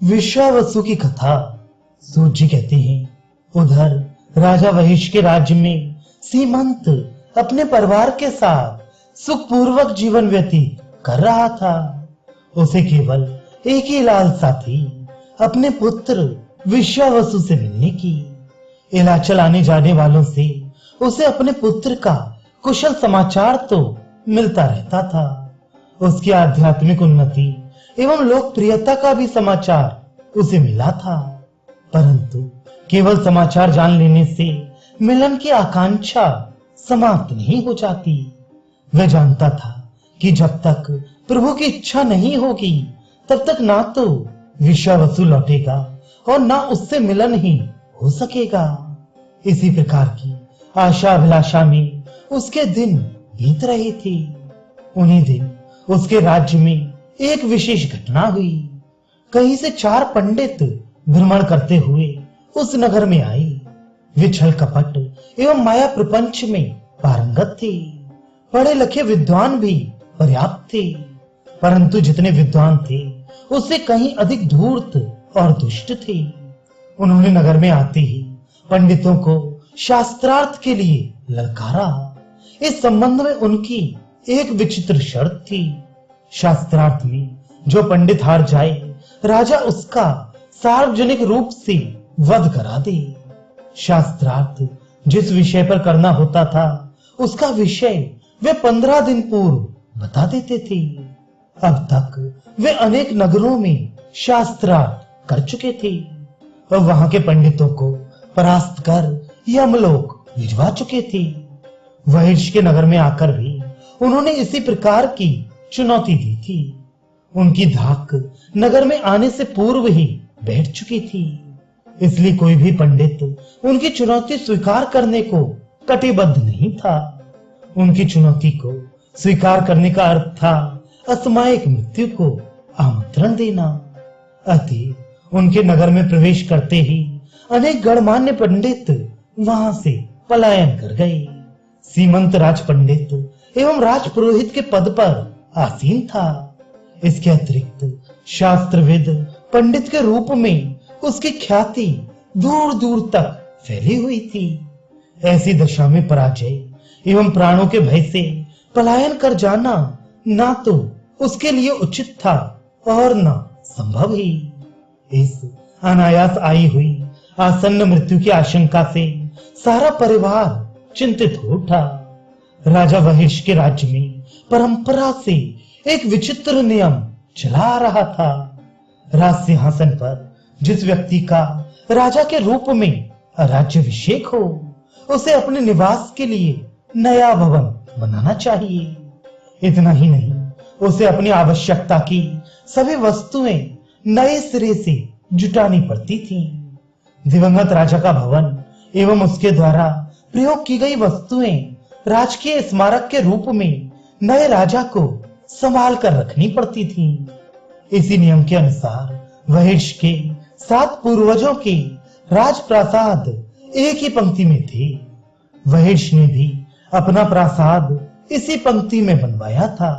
विश्वावसु की कथा। सूत जी कहते हैं, उधर राजा वशिष्ठ के राज्य में सीमंत अपने परिवार के साथ सुखपूर्वक जीवन व्यतीत कर रहा था। उसे केवल एक ही लालसा थी, अपने पुत्र विश्वावसु से मिलने की। इलाज चलाने जाने वालों से उसे अपने पुत्र का कुशल समाचार तो मिलता रहता था। उसकी आध्यात्मिक उन्नति एवं लोकप्रियता का भी समाचार उसे मिला था, परंतु केवल समाचार जान लेने से मिलन की आकांक्षा समाप्त नहीं हो जाती। वह जानता था कि जब तक प्रभु की इच्छा नहीं होगी तब तक ना तो विश्वावसु लौटेगा और ना उससे मिलन ही हो सकेगा। इसी प्रकार की आशा अभिलाषा में उसके दिन बीत रहे थे। उन्हीं दिन उसके राज्य में एक विशेष घटना हुई। कहीं से 4 पंडित भ्रमण करते हुए उस नगर में आए। वे छल कपट एवं माया प्रपंच में पारंगत थे। पढ़े लिखे विद्वान भी पर्याप्त थे, परंतु जितने विद्वान थे उससे कहीं अधिक धूर्त और दुष्ट थे। उन्होंने नगर में आते ही पंडितों को शास्त्रार्थ के लिए ललकारा। इस संबंध में उनकी एक विचित्र शर्त थी। शास्त्रार्थ में जो पंडित हार जाए, राजा उसका सार्वजनिक रूप से वध करा दे। शास्त्रार्थ जिस विषय पर करना होता था उसका विषय वे 15 दिन पूर्व बता देते थे। अब तक वे अनेक नगरों में शास्त्रार्थ कर चुके थे और वहां के पंडितों को परास्त कर यमलोक भिजवा चुके थे। वशिष्ठ के नगर में आकर भी उन्होंने इसी प्रकार की चुनौती दी थी। उनकी धाक नगर में आने से पूर्व ही बैठ चुकी थी, इसलिए कोई भी पंडित उनकी चुनौती स्वीकार करने को कटिबद्ध नहीं था। उनकी चुनौती को स्वीकार करने का अर्थ था असमायिक मृत्यु को आमंत्रण देना। अतः उनके नगर में प्रवेश करते ही अनेक गणमान्य पंडित वहां से पलायन कर गए। सीमंत राज पंडित एवं राज पुरोहित के पद पर आसीन था। इसके अतिरिक्त शास्त्रविद पंडित के रूप में उसकी ख्याति दूर दूर तक फैली हुई थी। ऐसी दशा में पराजय एवं प्राणों के भय से पलायन कर जाना ना तो उसके लिए उचित था और न संभव ही। इस अनायास आई हुई आसन्न मृत्यु की आशंका से सारा परिवार चिंतित हो उठा। राजा वशिष्ठ के राज्य में परंपरा से एक विचित्र नियम चला आ रहा था। राज सिंहासन पर जिस व्यक्ति का राजा के रूप में राज्याभिषेक हो, उसे अपने निवास के लिए नया भवन बनाना चाहिए। इतना ही नहीं, उसे अपनी आवश्यकता की सभी वस्तुएं नए सिरे से जुटानी पड़ती थीं। दिवंगत राजा का भवन एवं उसके द्वारा प्रयोग की गई वस्तुएं राजकीय स्मारक के रूप में नए राजा को संभाल कर रखनी पड़ती थीं। इसी नियम के अनुसार वशिष्ठ के 7 पूर्वजों के राजप्रासाद एक ही पंक्ति में थे। वशिष्ठ ने भी अपना प्रासाद इसी पंक्ति में बनवाया था।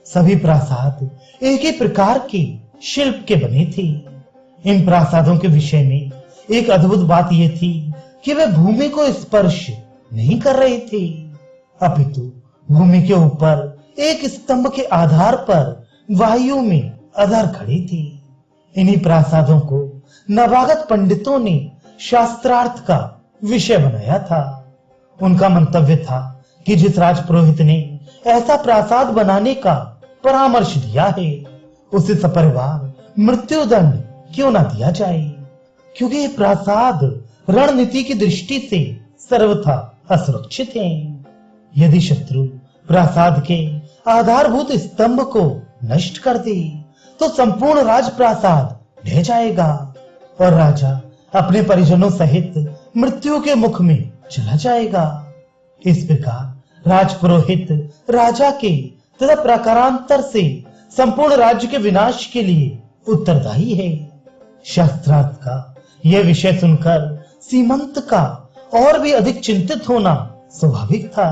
सभी प्रासाद एक ही प्रकार के शिल्प के बने थे। इन प्रासादों के विषय में एक अद्भुत बात यह थी कि वे भूमि को स्पर्श नहीं कर रहे थे, अपितु भूमि के ऊपर एक स्तंभ के आधार पर वायु में अधर खड़ी थी। इन्हीं प्रासादों को नवागत पंडितों ने शास्त्रार्थ का विषय बनाया था। उनका मंतव्य था कि जिस राजपुरोहित ने ऐसा प्रासाद बनाने का परामर्श दिया है, उसे सपरिवार मृत्युदंड क्यों ना दिया जाए, क्योंकि ये प्रासाद रणनीति की दृष्टि से सर्वथा असुरक्षित हैं। यदि शत्रु प्रासाद के आधारभूत स्तंभ को नष्ट कर दे तो संपूर्ण राजप्रासाद ढह जाएगा और राजा अपने परिजनों सहित मृत्यु के मुख में चला जाएगा। इस प्रकार राजपुरोहित राजा के तथा प्रकारांतर से संपूर्ण राज्य के विनाश के लिए उत्तरदायी है। शास्त्रार्थ का यह विषय सुनकर सीमंत का और भी अधिक चिंतित होना स्वाभाविक था,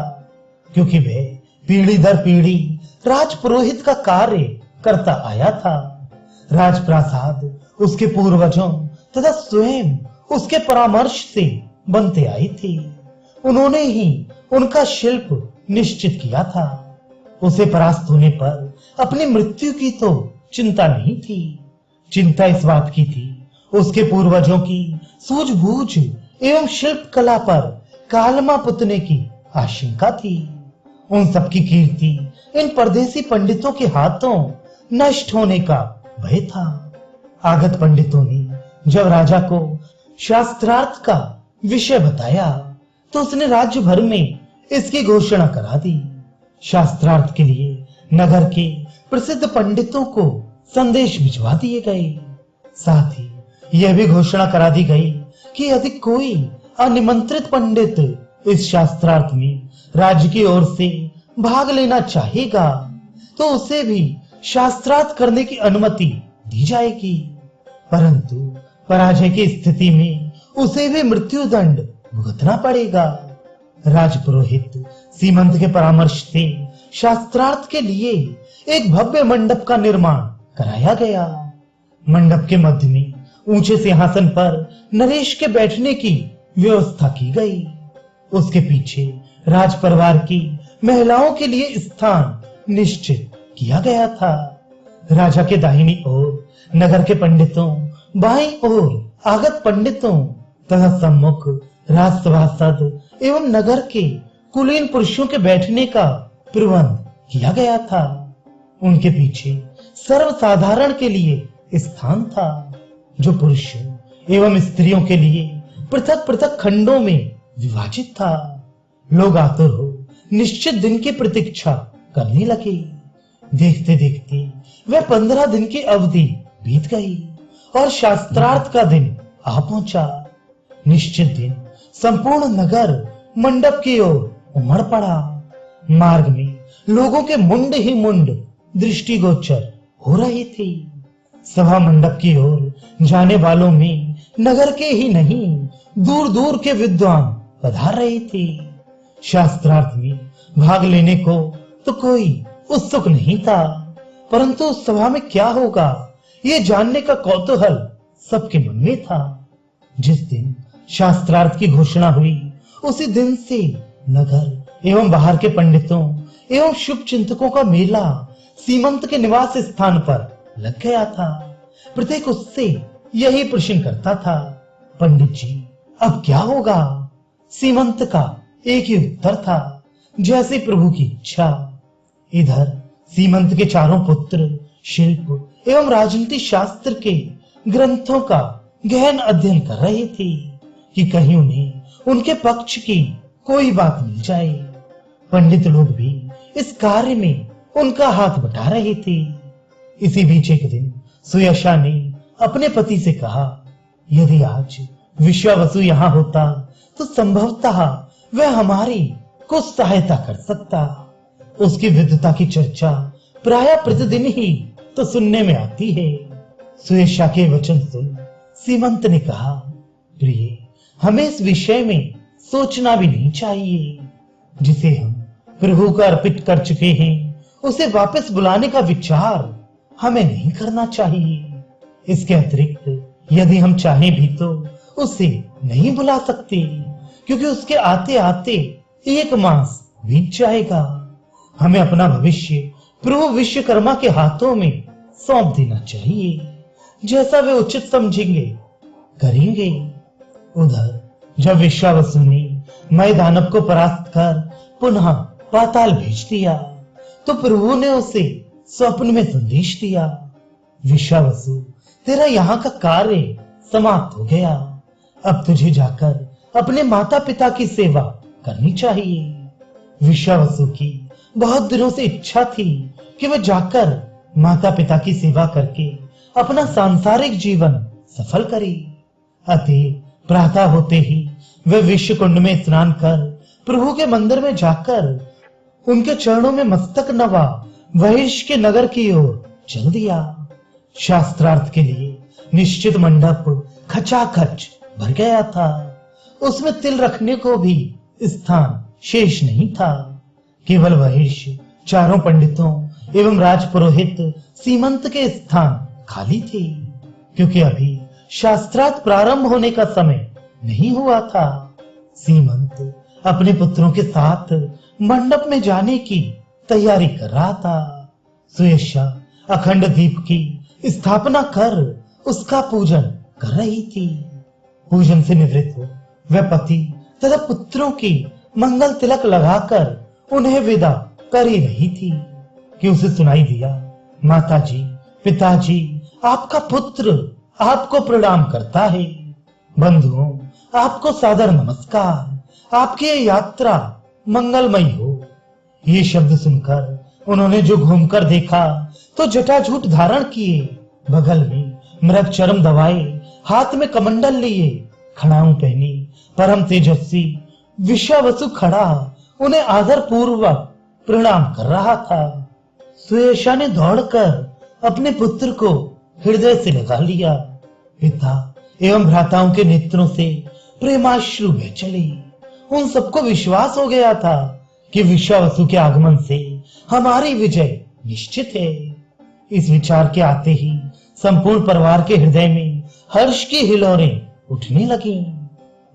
क्योंकि वह पीढ़ी दर पीढ़ी राजपुरोहित का कार्य करता आया था। राजप्रासाद उसके पूर्वजों तथा स्वयं उसके परामर्श से बनते आई थी। उन्होंने ही उनका शिल्प निश्चित किया था। उसे परास्त होने पर अपनी मृत्यु की तो चिंता नहीं थी, चिंता इस बात की थी उसके पूर्वजों की सूझबूझ एवं शिल्प कला पर कालमा पुतने की आशंका थी। उन सबकी कीर्ति इन परदेसी पंडितों के हाथों नष्ट होने का भय था। आगत पंडितों ने जब राजा को शास्त्रार्थ का विषय बताया तो उसने राज्य भर में इसकी घोषणा करा दी। शास्त्रार्थ के लिए नगर के प्रसिद्ध पंडितों को संदेश भिजवा दिए गए। साथ ही यह भी घोषणा करा दी गई कि यदि कोई अनिमंत्रित पंडित इस शास्त्रार्थ में राज्य की ओर से भाग लेना चाहेगा तो उसे भी शास्त्रार्थ करने की अनुमति दी जाएगी, परंतु पराजय की स्थिति में उसे भी मृत्यु दंड भुगतना पड़ेगा। राजपुरोहित सीमंत के परामर्श से शास्त्रार्थ के लिए एक भव्य मंडप का निर्माण कराया गया। मंडप के मध्य में ऊंचे सिंहासन पर नरेश के बैठने की व्यवस्था की गई। उसके पीछे राज परिवार की महिलाओं के लिए स्थान निश्चित किया गया था। राजा के दाहिनी ओर नगर के पंडितों, बाईं ओर आगत पंडितों तथा सम्मुख राजसभासद एवं नगर के कुलीन पुरुषों के बैठने का प्रबंध किया गया था। उनके पीछे सर्वसाधारण के लिए स्थान था, जो पुरुषों एवं स्त्रियों के लिए पृथक पृथक खंडों में विभाजित था। लोग आतुर हो निश्चित दिन की प्रतीक्षा करने लगे। देखते देखते वह 15 दिन की अवधि बीत गई और शास्त्रार्थ का दिन आ पहुंचा। निश्चित दिन संपूर्ण नगर मंडप की ओर उमड़ पड़ा। मार्ग में लोगों के मुंड ही मुंड दृष्टिगोचर हो रही थी। सभा मंडप की ओर जाने वालों में नगर के ही नहीं, दूर दूर के विद्वान पधार रहे थे। शास्त्रार्थ में भाग लेने को तो कोई उत्सुक नहीं था, परंतु उस सभा में क्या होगा ये जानने का कौतूहल सबके मन में था। जिस दिन शास्त्रार्थ की घोषणा हुई उसी दिन से नगर एवं बाहर के पंडितों एवं शुभ चिंतकों का मेला सीमंत के निवास स्थान पर लग गया था। प्रत्येक उससे यही प्रश्न करता था, पंडित जी अब क्या होगा? सीमंत का एक ही उत्तर था, जैसे प्रभु की इच्छा। इधर सीमंत के चारों पुत्र शिल्प एवं राजनीति शास्त्र के ग्रंथों का गहन अध्ययन कर रहे थे कि कहीं उन्हें उनके पक्ष की कोई बात मिल जाए। पंडित लोग भी इस कार्य में उनका हाथ बटा रहे थे। इसी बीच एक दिन सुयशा ने अपने पति से कहा, यदि आज विश्वावसु यहाँ होता तो संभवतः वह हमारी कुछ सहायता कर सकता। उसकी विद्वता की चर्चा प्राय प्रतिदिन ही तो सुनने में आती है। सुयशा के वचन सुन सीमंत ने कहा, प्रिय हमें इस विषय में सोचना भी नहीं चाहिए। जिसे हम प्रभु को अर्पित कर चुके हैं उसे वापस बुलाने का विचार हमें नहीं करना चाहिए। इसके अतिरिक्त यदि हम चाहें भी तो उसे नहीं बुला सकते, क्योंकि उसके आते आते 1 मास बीत जाएगा। हमें अपना भविष्य प्रभु विश्वकर्मा के हाथों में सौंप देना चाहिए। जैसा वे उचित समझेंगे करेंगे। उधर जब विश्वावसु ने मय दानव को परास्त कर पुनः पाताल भेज दिया तो प्रभु ने उसे स्वप्न में संदेश दिया, विश्वावसु तेरा यहाँ का कार्य समाप्त हो गया। अब तुझे जाकर अपने माता पिता की सेवा करनी चाहिए। विश्वावसु की बहुत दिनों से इच्छा थी कि वह जाकर माता पिता की सेवा करके अपना सांसारिक जीवन सफल करे। अतः प्रातः होते ही वह विश्व कुंड में स्नान कर प्रभु के मंदिर में जाकर उनके चरणों में मस्तक नवा वहिर्ष के नगर की ओर चल दिया। शास्त्रार्थ के लिए निश्चित मंडप खचाखच भर गया था। उसमें तिल रखने को भी स्थान शेष नहीं था। केवल वहिर्ष, चारों पंडितों एवं राजपुरोहित सीमंत के स्थान खाली थे। क्योंकि अभी शास्त्रार्थ प्रारंभ होने का समय नहीं हुआ था। सीमंत अपने पुत्रों के साथ मंडप में जाने की तैयारी कर रहा था। सुयशा अखंड दीप की स्थापना कर उसका पूजन कर रही थी। पूजन से निवृत्त हो वह पति तथा पुत्रों की मंगल तिलक लगाकर उन्हें विदा कर ही रही थी कि उसे सुनाई दिया, माताजी, पिताजी, आपका पुत्र आपको प्रणाम करता है। बंधुओं, आपको सादर नमस्कार। आपकी ये यात्रा मंगलमयी हो। ये शब्द सुनकर उन्होंने जो घूमकर देखा तो जटाजूट धारण किए, बगल में मृग चरम दबाए, हाथ में कमंडल लिए, खड़ाऊ पहनी, परम तेजस्वी विश्वावसु खड़ा उन्हें आदर पूर्वक प्रणाम कर रहा था। सुयशा ने दौड़कर अपने पुत्र को हृदय से लगा लिया। पिता एवं भ्राताओं के नेत्रों से प्रेमाश्रु बह चले। उन सबको विश्वास हो गया था कि विश्वावसु के आगमन से हमारी विजय निश्चित है। इस विचार के आते ही संपूर्ण परिवार के हृदय में हर्ष की हिलोरें उठने लगी।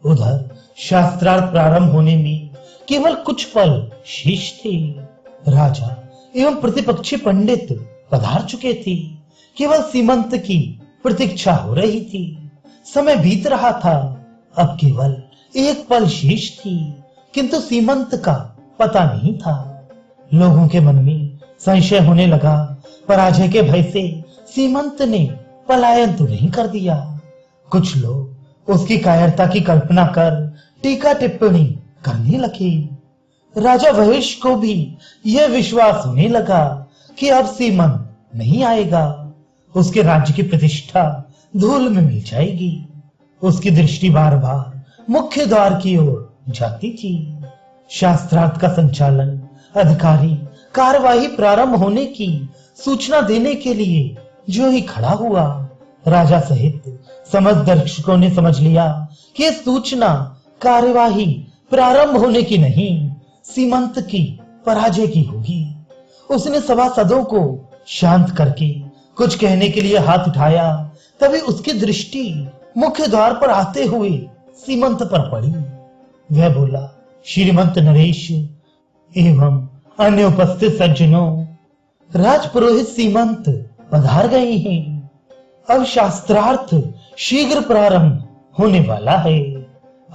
उधर शास्त्रार्थ प्रारंभ होने में केवल कुछ पल शेष थे। राजा एवं प्रतिपक्षी पंडित पधार चुके थे। केवल सीमंत की प्रतीक्षा हो रही थी। समय बीत रहा था। अब केवल एक पल शेष थी, किंतु सीमंत का पता नहीं था। लोगों के मन में संशय होने लगा। पराजय के भय से सीमंत ने पलायन तो नहीं कर दिया। कुछ लोग उसकी कायरता की कल्पना कर टीका टिप्पणी करने लगे। राजा वहिष को भी यह विश्वास होने लगा कि अब सीमंत नहीं आएगा। उसके राज्य की प्रतिष्ठा धूल में मिल जाएगी। उसकी दृष्टि बार बार मुख्य द्वार की ओर जाती थी। शास्त्रार्थ का संचालन अधिकारी कार्यवाही प्रारंभ होने की सूचना देने के लिए जो ही खड़ा हुआ, राजा सहित समस्त दर्शकों ने समझ लिया कि सूचना कार्यवाही प्रारंभ होने की नहीं, सीमंत की पराजय की होगी। उसने सभासदों को शांत करके कुछ कहने के लिए हाथ उठाया। तभी उसकी दृष्टि मुख्य द्वार पर आते हुए सीमंत पर पड़ी। वह बोला, श्रीमंत नरेश एवं अन्य उपस्थित सज्जनों, राजपुरोहित सीमंत पधार गए हैं। अब शास्त्रार्थ शीघ्र प्रारंभ होने वाला है।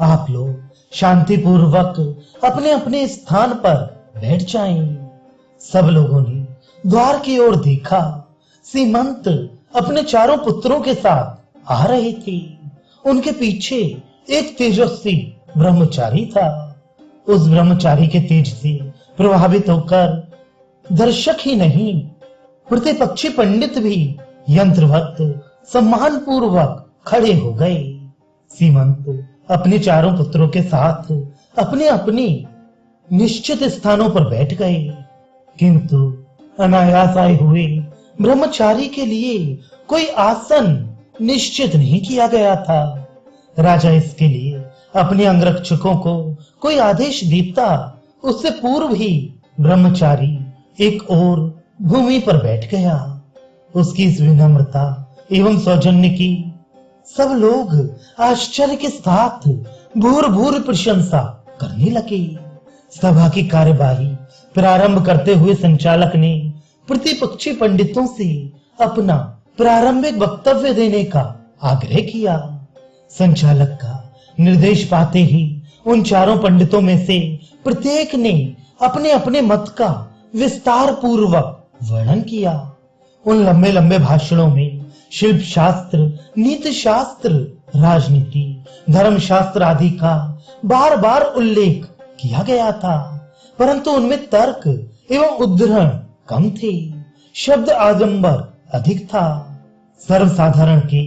आप लोग शांति पूर्वक अपने अपने स्थान पर बैठ जाएं। सब लोगों ने द्वार की ओर देखा। सीमंत अपने चारों पुत्रों के साथ आ रहे थे। उनके पीछे एक तेजस्वी ब्रह्मचारी था। उस ब्रह्मचारी के तेज से प्रभावित होकर दर्शक ही नहीं, प्रतिपक्षी पंडित भी यंत्रवत सम्मान पूर्वक खड़े हो गए। सीमंत अपने चारों पुत्रों के साथ अपने अपने निश्चित स्थानों पर बैठ गए, किंतु अनायास आए हुए ब्रह्मचारी के लिए कोई आसन निश्चित नहीं किया गया था। राजा इसके लिए अपने अंगरक्षकों को कोई आदेश देता, उससे पूर्व ही ब्रह्मचारी एक और भूमि पर बैठ गया। उसकी इस विनम्रता एवं सौजन्य की सब लोग आश्चर्य के साथ भूर भूर प्रशंसा करने लगे। सभा की कार्यवाही प्रारंभ करते हुए संचालक ने प्रतिपक्षी पंडितों से अपना प्रारंभिक वक्तव्य देने का आग्रह किया। संचालक का निर्देश पाते ही उन चारों पंडितों में से प्रत्येक ने अपने अपने मत का विस्तार पूर्वक वर्णन किया। उन लंबे लंबे भाषणों में शिल्प शास्त्र, नीति शास्त्र, राजनीति, धर्म शास्त्र आदि का बार बार उल्लेख किया गया था, परंतु उनमें तर्क एवं उद्धरण कम थे। शब्द आडंबर अधिक था। सर्वसाधारण के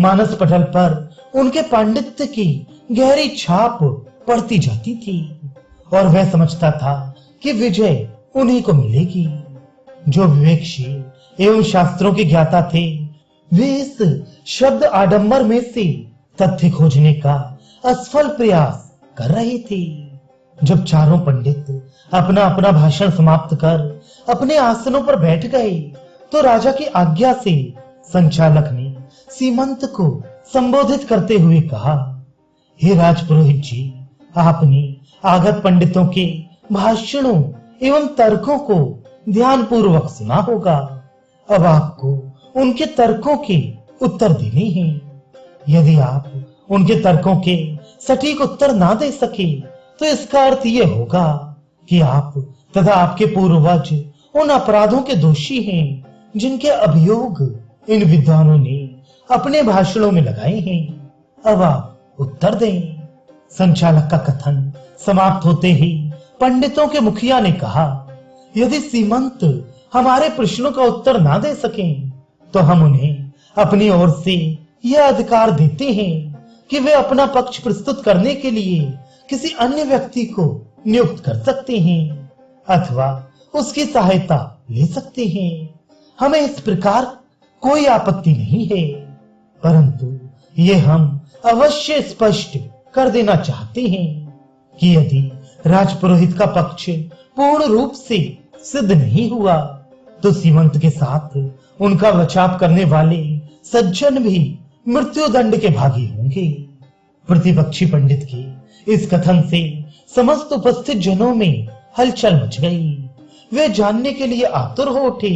मानस पटल पर उनके पांडित्य की गहरी छाप पड़ती जाती थी और वह समझता था कि विजय उन्हीं को मिलेगी। जो विवेकशील एवं शास्त्रों के ज्ञाता थे, वे इस शब्द आडंबर में से तथ्य खोजने का असफल प्रयास कर रहे थे। जब चारों पंडित अपना अपना भाषण समाप्त कर अपने आसनों पर बैठ गए, तो राजा की आज्ञा से संचालक ने सीमंत को संबोधित करते हुए कहा, हे राजपुरोहित जी, आपने आगत पंडितों के भाषणों एवं तर्कों को ध्यानपूर्वक सुना होगा। अब आपको उनके तर्कों के उत्तर देने हैं। यदि आप उनके तर्कों के सटीक उत्तर ना दे सके तो इसका अर्थ यह होगा कि आप तथा आपके पूर्वज उन अपराधों के दोषी हैं जिनके अभियोग इन विद्वानों ने अपने भाषणों में लगाए हैं। अब आप उत्तर दें। संचालक का कथन समाप्त होते ही पंडितों के मुखिया ने कहा, यदि सीमंत हमारे प्रश्नों का उत्तर ना दे सकें तो हम उन्हें अपनी ओर से यह अधिकार देते हैं कि वे अपना पक्ष प्रस्तुत करने के लिए किसी अन्य व्यक्ति को नियुक्त कर सकते हैं अथवा उसकी सहायता ले सकते हैं। हमें इस प्रकार कोई आपत्ति नहीं है, परंतु ये हम अवश्य स्पष्ट कर देना चाहते हैं कि यदि राजपुरोहित का पक्ष पूर्ण रूप से सिद्ध नहीं हुआ तो सीमंत के साथ उनका बचाव करने वाले सज्जन भी मृत्यु दंड के भागी होंगे। प्रतिपक्षी पंडित के इस कथन से समस्त उपस्थित जनों में हलचल मच गई। वे जानने के लिए आतुर हो उठे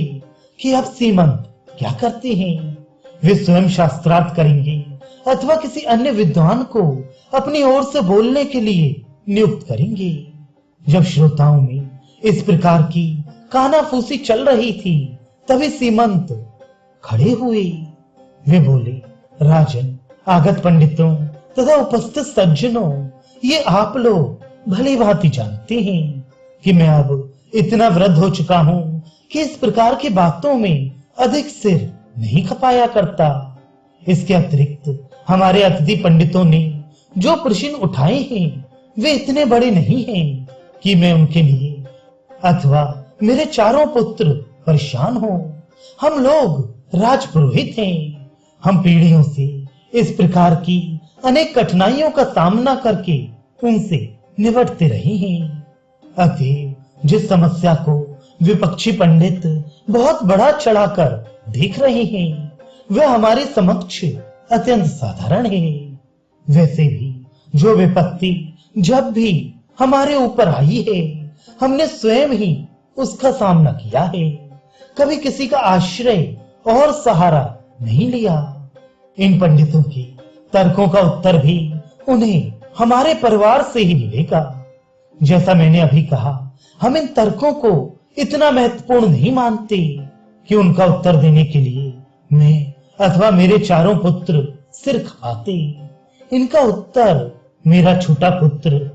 कि अब सीमंत क्या करते हैं। वे स्वयं शास्त्रार्थ करेंगे अथवा किसी अन्य विद्वान को अपनी ओर से बोलने के लिए नियुक्त करेंगे। जब श्रोताओं में इस प्रकार की कानाफूसी चल रही थी तभी सीमंत खड़े हुए। वे बोले, राजन, आगत पंडितों तथा उपस्थित सज्जनों, ये आप लोग भली भांति जानते हैं कि मैं अब इतना वृद्ध हो चुका हूं कि इस प्रकार की बातों में अधिक सिर नहीं खपाया करता। इसके अतिरिक्त हमारे अतिथि पंडितों ने जो प्रश्न उठाए हैं वे इतने बड़े नहीं हैं कि मैं उनके लिए अथवा मेरे चारों पुत्र परेशान हो। हम लोग राजपुरोहित हैं। हम पीढ़ियों से इस प्रकार की अनेक कठिनाइयों का सामना करके उनसे निपटते रहे हैं। अतएव जिस समस्या को विपक्षी पंडित बहुत बड़ा चढ़ाकर देख रहे हैं वह हमारे समक्ष अत्यंत साधारण है। वैसे भी जो विपत्ति जब भी हमारे ऊपर आई है हमने स्वयं ही उसका सामना किया है, कभी किसी का आश्रय और सहारा नहीं लिया। इन पंडितों के तर्कों का उत्तर भी उन्हें हमारे परिवार से ही मिलेगा। जैसा मैंने अभी कहा, हम इन तर्कों को इतना महत्वपूर्ण नहीं मानते कि उनका उत्तर देने के लिए मैं अथवा मेरे चारों पुत्र सिर खपाते। इनका उत्तर मेरा छोटा पुत्र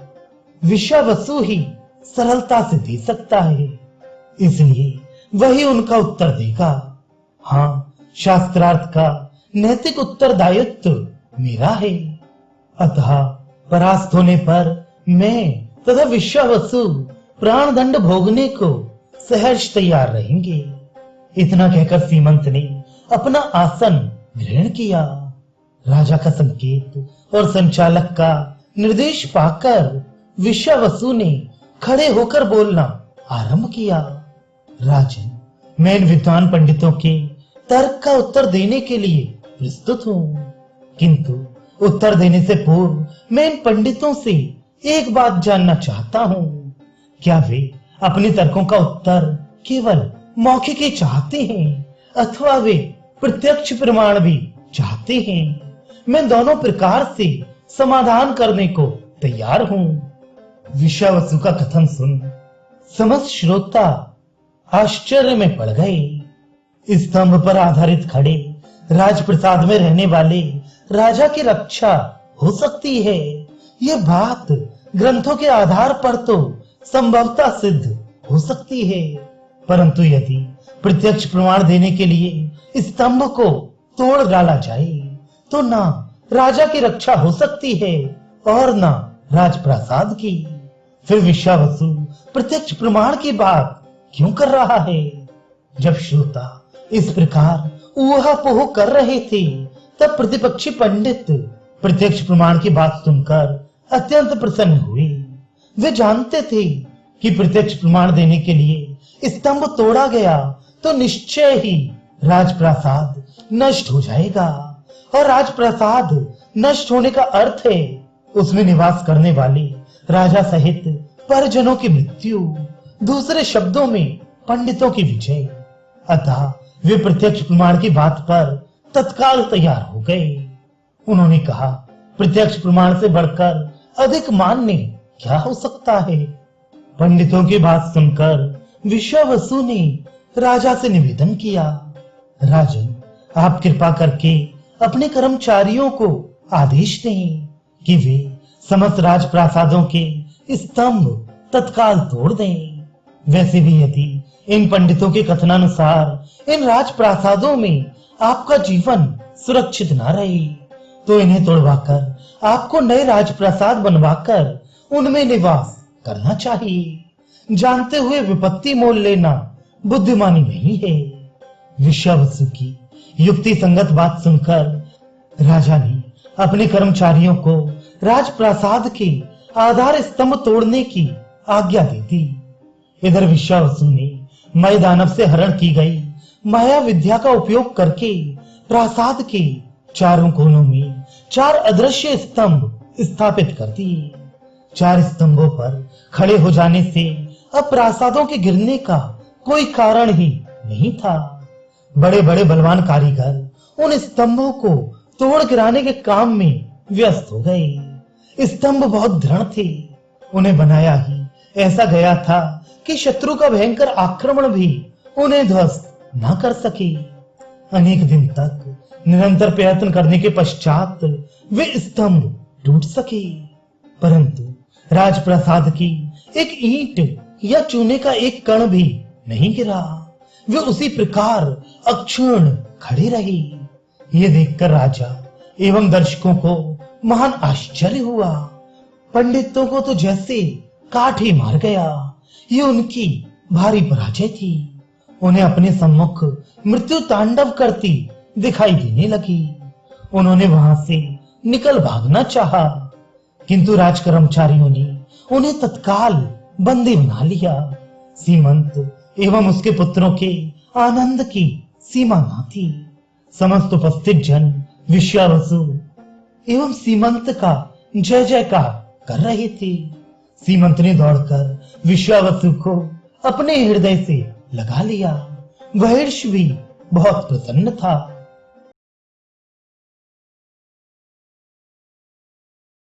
विश्वावसु ही सरलता से दे सकता है, इसलिए वही उनका उत्तर देगा। हाँ, शास्त्रार्थ का नैतिक उत्तरदायित्व मेरा है। अतः परास्त होने पर मैं तथा विश्वावसु प्राण दंड भोगने को सहर्ष तैयार रहेंगे। इतना कहकर सीमंत ने अपना आसन ग्रहण किया। राजा का संकेत और संचालक का निर्देश पाकर विश्वावसु ने खड़े होकर बोलना आरंभ किया। राजन, मैं इन विद्वान पंडितों के तर्क का उत्तर देने के लिए प्रस्तुत हूँ, किंतु उत्तर देने से पूर्व मैं इन पंडितों से एक बात जानना चाहता हूँ। क्या वे अपने तर्कों का उत्तर केवल मौखिक ही चाहते हैं अथवा वे प्रत्यक्ष प्रमाण भी चाहते हैं? मैं दोनों प्रकार से समाधान करने को तैयार हूँ। विश्वावसु का कथन सुन समस्त श्रोता आश्चर्य में पड़ गए। स्तंभ पर आधारित खड़े राजप्रसाद में रहने वाले राजा की रक्षा हो सकती है, ये बात ग्रंथों के आधार पर तो संभवतः सिद्ध हो सकती है, परंतु यदि प्रत्यक्ष प्रमाण देने के लिए स्तंभ को तोड़ डाला जाए तो ना राजा की रक्षा हो सकती है और ना राजप्रासाद की। फिर विश्वावसु प्रत्यक्ष प्रमाण की बात क्यों कर रहा है? जब श्रोता इस प्रकार ऊहापोह कर रहे थे तब प्रतिपक्षी पंडित प्रत्यक्ष प्रमाण की बात सुनकर अत्यंत प्रसन्न हुए। वे जानते थे कि प्रत्यक्ष प्रमाण देने के लिए स्तंभ तोड़ा गया तो निश्चय ही राजप्रासाद नष्ट हो जाएगा। और राजप्रसाद नष्ट होने का अर्थ है उसमें निवास करने वाले राजा सहित परिजनों की मृत्यु, दूसरे शब्दों में पंडितों की विजय। अतः वे प्रत्यक्ष प्रमाण की बात पर तत्काल तैयार हो गए। उन्होंने कहा, प्रत्यक्ष प्रमाण से बढ़कर अधिक मान्य क्या हो सकता है? पंडितों की बात सुनकर विश्वावसु ने राजा से निवेदन किया, राजन, आप कृपा करके अपने कर्मचारियों को आदेश दें कि वे समस्त राजप्रासादों के स्तंभ तत्काल तोड़ दें। वैसे भी यदि इन पंडितों के कथनानुसार इन राजप्रासादों में आपका जीवन सुरक्षित न रहे, तो इन्हें तोड़वाकर आपको नए राजप्रासाद बनवाकर उनमें निवास करना चाहिए। जानते हुए विपत्ति मोल लेना बुद्धिमानी नहीं है। विश्वावसु की युक्ति संगत बात सुनकर राजा ने अपने कर्मचारियों को राजप्रासाद के आधार स्तंभ तोड़ने की आज्ञा दे दी। इधर विश्वावसु ने मय दानव से हरण की गई माया विद्या का उपयोग करके प्रासाद के चारों कोनों में 4 अदृश्य स्तंभ स्थापित कर दिए। 4 स्तंभों पर खड़े हो जाने से अब प्रासादों के गिरने का कोई कारण ही नहीं था। बड़े बड़े बलवान कारीगर उन स्तंभों को तोड़ गिराने के काम में व्यस्त हो गए। स्तंभ बहुत दृढ़ थे, उन्हें बनाया ही ऐसा गया था कि शत्रु का भयंकर आक्रमण भी उन्हें ध्वस्त न कर सके। अनेक दिन तक निरंतर प्रयत्न करने के पश्चात वे स्तंभ टूट सके, परंतु राजप्रासाद की एक ईंट या चूने का एक कण भी नहीं गिरा। वे उसी प्रकार अक्षुण्ण खड़े रहे। ये देखकर राजा एवं दर्शकों को महान आश्चर्य हुआ। पंडितों को तो जैसे काठ ही मार गया। ये उनकी भारी पराजय थी। उन्हें अपने सम्मुख मृत्यु तांडव करती दिखाई देने लगी। उन्होंने वहां से निकल भागना चाहा, किंतु राजकर्मचारियों ने उन्हें तत्काल बंदी बना लिया। सीमंत एवं उसके पुत्रों के आनंद की सीमा न थी। समस्त उपस्थित जन विश्वावसु एवं सीमंत का जय जयकार कर रहे थे। सीमंत ने दौड़कर विश्वावसु को अपने हृदय से लगा लिया। वह भी बहुत प्रसन्न था।